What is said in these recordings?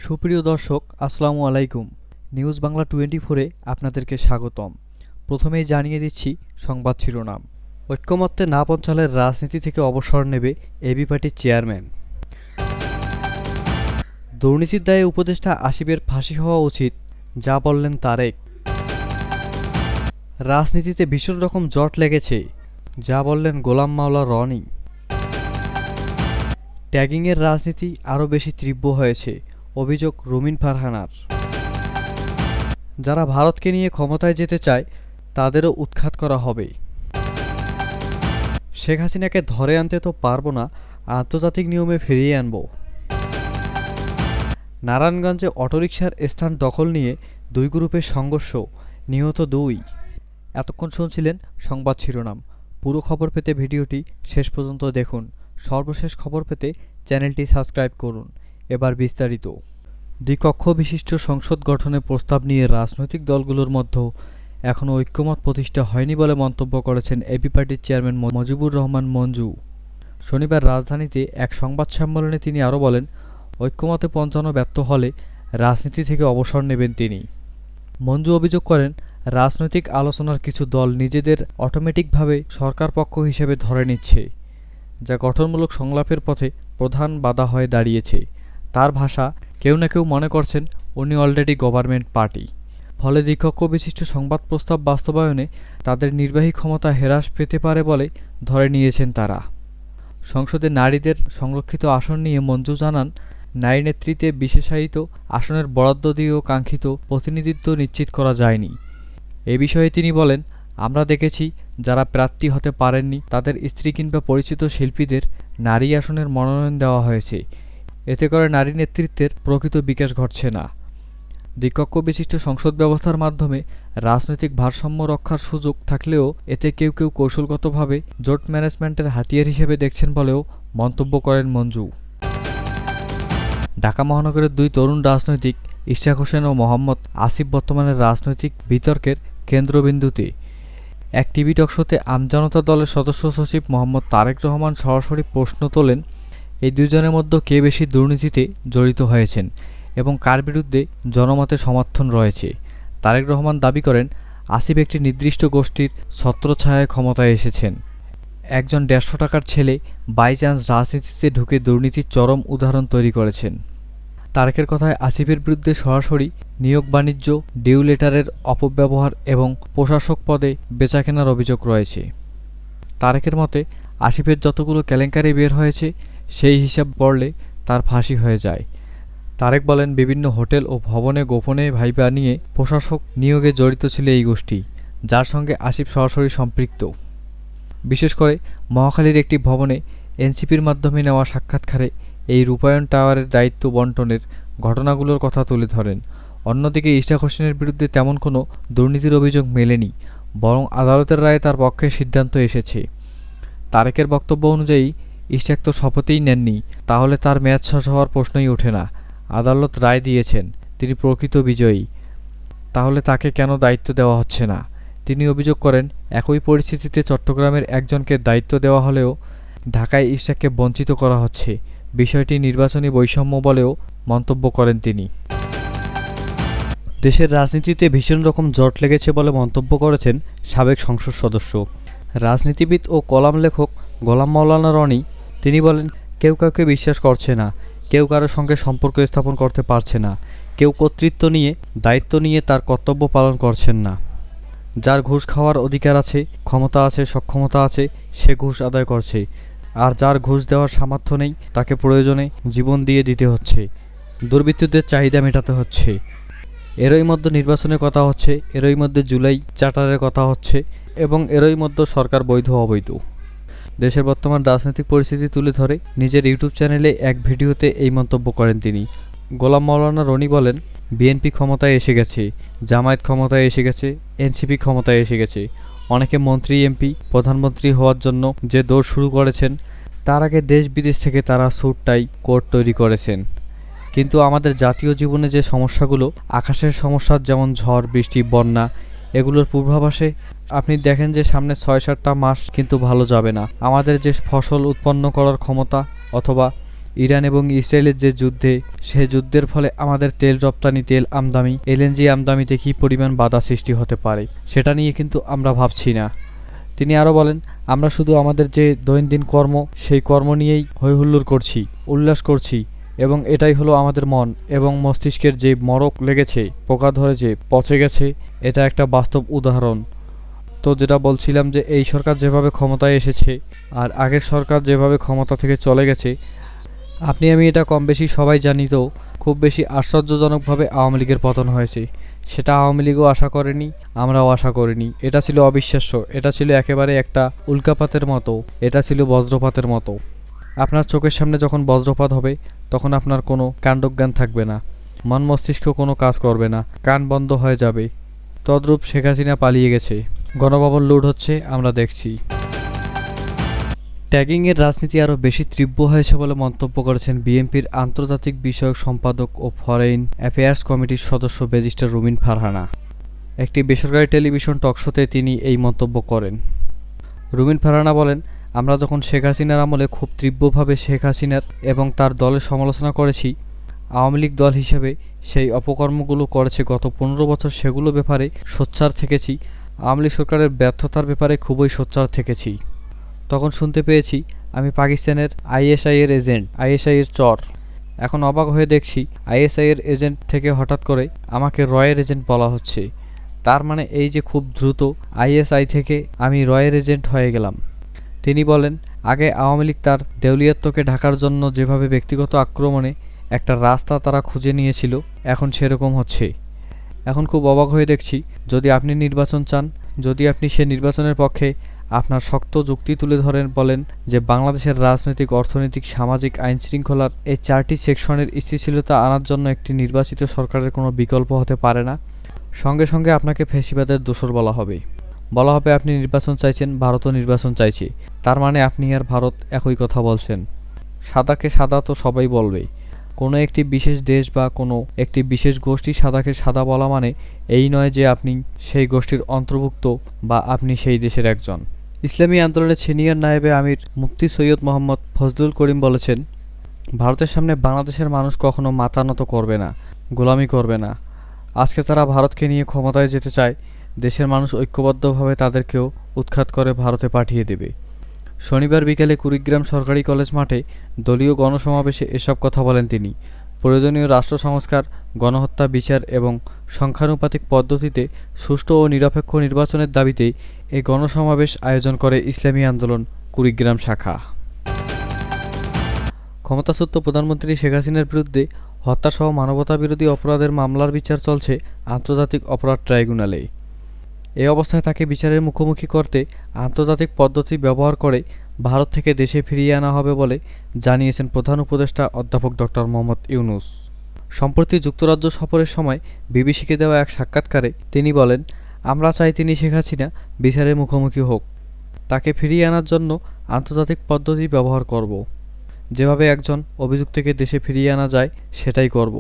সুপ্রিয় দর্শক, আসসালামু আলাইকুম। নিউজ বাংলা 24-এ আপনাদেরকে স্বাগতম। প্রথমেই জানিয়ে দিচ্ছি সংবাদ শিরোনাম। ঐক্যমত্যে না পৌঁছালে রাজনীতি থেকে অবসর নেবে এবি পার্টির চেয়ারম্যান। দুর্নীতির দায়ে উপদেষ্টা আসিফের ফাঁসি হওয়া উচিত, যা বললেন তারেক। রাজনীতিতে ভীষণ রকম জট লেগেছে, যা বললেন গোলাম মাওলা রনি। ট্যাগিংয়ের রাজনীতি আরও বেশি তীব্র হয়েছে, অভিযোগ রুমিন ফারহানার। যারা ভারতকে নিয়ে ক্ষমতায় যেতে চায় তাদেরও উৎখাত করা হবে। শেখ হাসিনাকে ধরে আনতে তো পারবো না, আন্তর্জাতিক নিয়মে ফিরিয়ে আনব। নারায়ণগঞ্জে অটোরিকশার স্ট্যান্ড দখল নিয়ে দুই গ্রুপের সংঘর্ষ, নিহত 2। এতক্ষণ শুনছিলেন সংবাদ শিরোনাম। পুরো খবর পেতে ভিডিওটি শেষ পর্যন্ত দেখুন। সর্বশেষ খবর পেতে চ্যানেলটি সাবস্ক্রাইব করুন। এবার বিস্তারিত। দ্বিকক্ষ বিশিষ্ট সংসদ গঠনের প্রস্তাব নিয়ে রাজনৈতিক দলগুলোর মধ্যে এখনও ঐক্যমত প্রতিষ্ঠা হয়নি বলে মন্তব্য করেছেন এবি পার্টির চেয়ারম্যান মুজিবুর রহমান মঞ্জু। শনিবার রাজধানীতে এক সংবাদ সম্মেলনে তিনি আরও বলেন, ঐক্যমতে পৌঁছানো ব্যর্থ হলে রাজনীতি থেকে অবসর নেবেন তিনি। মঞ্জু অভিযোগ করেন, রাজনৈতিক আলোচনার কিছু দল নিজেদের অটোমেটিকভাবে সরকার পক্ষ হিসেবে ধরে নিচ্ছে, যা গঠনমূলক সংলাপের পথে প্রধান বাধা হয়ে দাঁড়িয়েছে। তার ভাষা, কেউ না কেউ মনে করছেন উনি অলরেডি গভর্নমেন্ট পার্টি। ফলে দ্বিকক্ষ বিশিষ্ট সংবাদ প্রস্তাব বাস্তবায়নে তাদের নির্বাহী ক্ষমতা হ্রাস পেতে পারে বলে ধরে নিয়েছেন তারা। সংসদে নারীদের সংরক্ষিত আসন নিয়ে মঞ্জু জানান, নারী নেতৃত্বে বিশেষায়িত আসনের বরাদ্দ দিয়েও কাঙ্ক্ষিত প্রতিনিধিত্ব নিশ্চিত করা যায়নি। এ বিষয়ে তিনি বলেন, আমরা দেখেছি যারা প্রার্থী হতে পারেননি তাদের স্ত্রী কিংবা পরিচিত শিল্পীদের নারী আসনের মনোনয়ন দেওয়া হয়েছে। এতে করে নারী নেতৃত্বের প্রকৃত বিকাশ ঘটছে না। দ্বিকক্ষ বিশিষ্ট সংসদ ব্যবস্থার মাধ্যমে রাজনৈতিক ভারসাম্য রক্ষার সুযোগ থাকলেও এতে কেউ কেউ কৌশলগতভাবে জোট ম্যানেজমেন্টের হাতিয়ার হিসেবে দেখছেন বলেও মন্তব্য করেন মঞ্জু। ঢাকা মহানগরের দুই তরুণ রাজনৈতিক ইশরাক হোসেন ও মোহাম্মদ আসিফ বর্তমানে রাজনৈতিক বিতর্কের কেন্দ্রবিন্দুতে। এক টিভি টকশোতে আমজনতা দলের সদস্য সচিব মোহাম্মদ তারেক রহমান সরাসরি প্রশ্ন তোলেন, এই দুজনের মধ্যে কে বেশি দুর্নীতিতে জড়িত হয়েছেন এবং কার বিরুদ্ধে জনমতের সমর্থন রয়েছে। তারেক রহমান দাবি করেন, আসিফ একটি নির্দিষ্ট গোষ্ঠীর ছত্রছায়ায় ক্ষমতায় এসেছেন। একজন 150 টাকার ছেলে বাই চান্স রাজনীতিতে ঢুকে দুর্নীতির চরম উদাহরণ তৈরি করেছেন। তারেকের কথায় আসিফের বিরুদ্ধে সরাসরি নিয়োগ বাণিজ্য, ডিউ লেটারের অপব্যবহার এবং প্রশাসক পদে বেচাকেনার অভিযোগ রয়েছে। তারেকের মতে, আসিফের যতগুলো কেলেঙ্কারি বের হয়েছে সেই হিসাব পড়লে তার ফাঁসি হয়ে যায়। তারেক বলেন, বিভিন্ন হোটেল ও ভবনে গোপনে ভাইবা নিয়ে প্রশাসক নিয়োগে জড়িত ছিল এই গোষ্ঠী, যার সঙ্গে আসিফ সরাসরি সম্পৃক্ত। বিশেষ করে মহাখালীর একটি ভবনে এনসিপির মাধ্যমে নেওয়া সাক্ষাৎকারে এই রূপায়ণ টাওয়ারের দায়িত্ব বণ্টনের ঘটনাগুলোর কথা তুলে ধরেন। অন্যদিকে ইশরাক হোসেনের বিরুদ্ধে তেমন কোনো দুর্নীতির অভিযোগ মেলেনি, বরং আদালতের রায়ে তার পক্ষে সিদ্ধান্ত এসেছে। তারেকের বক্তব্য অনুযায়ী, ইশরাক তো শপথেই নেননি, তাহলে তার মেয়াদ শেষ হওয়ার প্রশ্নই ওঠে না। আদালত রায় দিয়েছেন, তিনি প্রকৃত বিজয়ী, তাহলে তাকে কেন দায়িত্ব দেওয়া হচ্ছে না? তিনি অভিযোগ করেন, একই পরিস্থিতিতে চট্টগ্রামের একজনকে দায়িত্ব দেওয়া হলেও ঢাকায় ইশরাককে বঞ্চিত করা হচ্ছে। বিষয়টি নির্বাচনী বৈষম্য বলেও মন্তব্য করেন তিনি। দেশের রাজনীতিতে ভীষণ রকম জট লেগেছে বলে মন্তব্য করেছেন সাবেক সংসদ সদস্য, রাজনীতিবিদ ও কলাম লেখক গোলাম মাওলানা রনি। তিনি বলেন, কেউ কাউকে বিশ্বাস করছে না, কেউ কারোর সঙ্গে সম্পর্ক স্থাপন করতে পারছে না, কেউ কর্তৃত্ব নিয়ে দায়িত্ব নিয়ে তার কর্তব্য পালন করছেন না। যার ঘুষ খাওয়ার অধিকার আছে, ক্ষমতা আছে, সক্ষমতা আছে, সে ঘুষ আদায় করছে, আর যার ঘুষ দেওয়ার সামর্থ্য নেই তাকে প্রয়োজনে জীবন দিয়ে দিতে হচ্ছে, দুর্বৃত্তদের চাহিদা মেটাতে হচ্ছে। এরই মধ্যে নির্বাচনের কথা হচ্ছে, এরই মধ্যে জুলাই চার্টারের কথা হচ্ছে এবং এরই মধ্যে সরকার বৈধ অবৈধ। দেশের বর্তমান রাজনৈতিক পরিস্থিতি তুলে ধরে নিজের ইউটিউব চ্যানেলে এক ভিডিওতে এই মন্তব্য করেন তিনি। গোলাম মাওলানা রনি বলেন, বিএনপি ক্ষমতায় এসে গেছে, জামায়াত ক্ষমতায় এসে গেছে, এনসিপি ক্ষমতায় এসে গেছে। অনেকে মন্ত্রী, এমপি, প্রধানমন্ত্রী হওয়ার জন্য যে দৌড় শুরু করেছেন, তার আগে দেশ বিদেশ থেকে তারা স্যুট টাই কোট তৈরি করেছেন। কিন্তু আমাদের জাতীয় জীবনে যে সমস্যাগুলো, আকাশের সমস্যা যেমন ঝড়, বৃষ্টি, বন্যা, এগুলোর পূর্বাভাসে আপনি দেখেন যে সামনে 6-7টা মাস কিন্তু ভালো যাবে না। আমাদের যে ফসল উৎপন্ন করার ক্ষমতা অথবা ইরান এবং ইসরায়েলের যে যুদ্ধে, সে যুদ্ধের ফলে আমাদের তেল রপ্তানি, তেল আমদানি, এলএনজি আমদানিতে কী পরিমাণ বাধা সৃষ্টি হতে পারে, সেটা নিয়ে কিন্তু আমরা ভাবছি না। তিনি আরও বলেন, আমরা শুধু আমাদের যে দৈনন্দিন কর্ম, সেই কর্ম নিয়েই হইহুল্লোড় করছি, উল্লাস করছি, এবং এটাই হলো আমাদের মন এবং মস্তিষ্কের যে মরক লেগেছে, পোকা ধরেছে, পচে গেছে, এটা একটা বাস্তব উদাহরণ। তো যেটা বলছিলাম যে এই সরকার যেভাবে ক্ষমতায় এসেছে আর আগের সরকার যেভাবে ক্ষমতা থেকে চলে গেছে, আপনি আমি এটা কম বেশি সবাই জানি। তো খুব বেশি আশ্চর্যজনকভাবে আওয়ামী লীগের পতন হয়েছে। সেটা আওয়ামী লীগও আশা করেনি, আমরাও আশা করিনি। এটা ছিল অবিশ্বাস্য, এটা ছিল একেবারে একটা উল্কাপাতের মতো, এটা ছিল বজ্রপাতের মতো। আপনার চোখের সামনে যখন বজ্রপাত হবে, তখন আপনার কোনো কাণ্ডজ্ঞান থাকবে না, মন মস্তিষ্ক কোনো কাজ করবে না, কান বন্ধ হয়ে যাবে। তদ্রূপ শেখ হাসিনা পালিয়ে গেছে, গণভবন লুট হচ্ছে, আমরা দেখছি। ট্যাগিংয়ের রাজনীতি আরও বেশি তীব্র হয়েছে বলে মন্তব্য করেছেন বিএনপির আন্তর্জাতিক বিষয়ক সম্পাদক ও ফরেন অ্যাফেয়ার্স কমিটির সদস্য ব্যারিস্টার রুমিন ফারহানা। একটি বেসরকারি টেলিভিশন টকশোতে তিনি এই মন্তব্য করেন। রুমিন ফারহানা বলেন, আমরা যখন শেখ হাসিনার আমলে খুব তীব্রভাবে শেখ হাসিনার এবং তার দলের সমালোচনা করেছি, আওয়ামী লীগ দল হিসেবে সেই অপকর্মগুলো করেছে গত 15 বছর, সেগুলো ব্যাপারে সোচ্চার থেকেছি। আওয়ামী লীগ সরকারের ব্যর্থতার ব্যাপারে খুবই সোচ্চার থেকেছি। তখন শুনতে পেয়েছি আমি পাকিস্তানের আইএসআইয়ের এজেন্ট, আইএসআইয়ের চর। এখন অবাক হয়ে দেখছি আইএসআইয়ের এজেন্ট থেকে হঠাৎ করে আমাকে রয়ের এজেন্ট বলা হচ্ছে। তার মানে এই যে খুব দ্রুত আইএসআই থেকে আমি রয়ের এজেন্ট হয়ে গেলাম। তিনি বলেন, আগে আওয়ামী লীগ তার দেউলিয়াত্বকে ঢাকার জন্য যেভাবে ব্যক্তিগত আক্রমণে একটা রাস্তা তারা খুঁজে নিয়েছিল, এখন সেরকম হচ্ছে। এখন খুব অবাক হয়ে দেখছি, যদি আপনি নির্বাচন চান, যদি আপনি সে নির্বাচনের পক্ষে আপনার শক্ত যুক্তি তুলে ধরেন, বলেন যে বাংলাদেশের রাজনৈতিক, অর্থনৈতিক, সামাজিক, আইন শৃঙ্খলার এই 4টি সেকশনের স্থিতিশীলতা আনার জন্য একটি নির্বাচিত সরকারের কোনো বিকল্প হতে পারে না, সঙ্গে সঙ্গে আপনাকে ফ্যাসিবাদের দোসর বলা হবে। আপনি নির্বাচন চাইছেন, ভারতও নির্বাচন চাইছে, তার মানে আপনি আর ভারত একই কথা বলছেন। সাদাকে সাদা তো সবাই বলবে, কোনো একটি বিশেষ দেশ বা কোনো একটি বিশেষ গোষ্ঠী সাদাকে সাদা বলা মানে এই নয় যে আপনি সেই গোষ্ঠীর অন্তর্ভুক্ত বা আপনি সেই দেশের একজন। ইসলামী আন্দোলনের সিনিয়র নায়েবে আমির মুফতি সৈয়দ মোহাম্মদ ফজলুল করিম বলেছেন, ভারতের সামনে বাংলাদেশের মানুষ কখনো মাথা নত করবে না, গোলামি করবে না। আজকে তারা ভারতকে নিয়ে ক্ষমতায় যেতে চায়, দেশের মানুষ ঐক্যবদ্ধভাবে তাদেরকেও উৎখাত করে ভারতে পাঠিয়ে দেবে। শনিবার বিকেলে কুড়িগ্রাম সরকারি কলেজ মাঠে দলীয় গণসমাবেশে এসব কথা বলেন তিনি। প্রয়োজনীয় রাষ্ট্র সংস্কার, গণহত্যা বিচার এবং সংখ্যানুপাতিক পদ্ধতিতে সুষ্ঠু ও নিরপেক্ষ নির্বাচনের দাবিতে এই গণসমাবেশ আয়োজন করে ইসলামী আন্দোলন কুড়িগ্রাম শাখা। ক্ষমতাচ্যুত প্রধানমন্ত্রী শেখ হাসিনার বিরুদ্ধে হত্যাসহ মানবতাবিরোধী অপরাধের মামলার বিচার চলছে আন্তর্জাতিক অপরাধ ট্রাইব্যুনালে। এই অবস্থায় তাকে বিচারের মুখোমুখি করতে আন্তর্জাতিক পদ্ধতি ব্যবহার করে ভারত থেকে দেশে ফিরিয়ে আনা হবে বলে জানিয়েছেন প্রধান উপদেষ্টা অধ্যাপক ডক্টর মোহাম্মদ ইউনূস। সম্প্রতি যুক্তরাজ্য সফরের সময় বিবিসিকে দেওয়া এক সাক্ষাৎকারে তিনি বলেন, আমরা চাই তিনি শেখ হাসিনা বিচারের মুখোমুখি হোক। তাকে ফিরিয়ে আনার জন্য আন্তর্জাতিক পদ্ধতি ব্যবহার করব। যেভাবে একজন অভিযুক্তকে দেশে ফিরিয়ে আনা যায় সেটাই করব।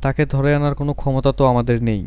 তাকে ধরে আনার কোনো ক্ষমতা তো আমাদের নেই।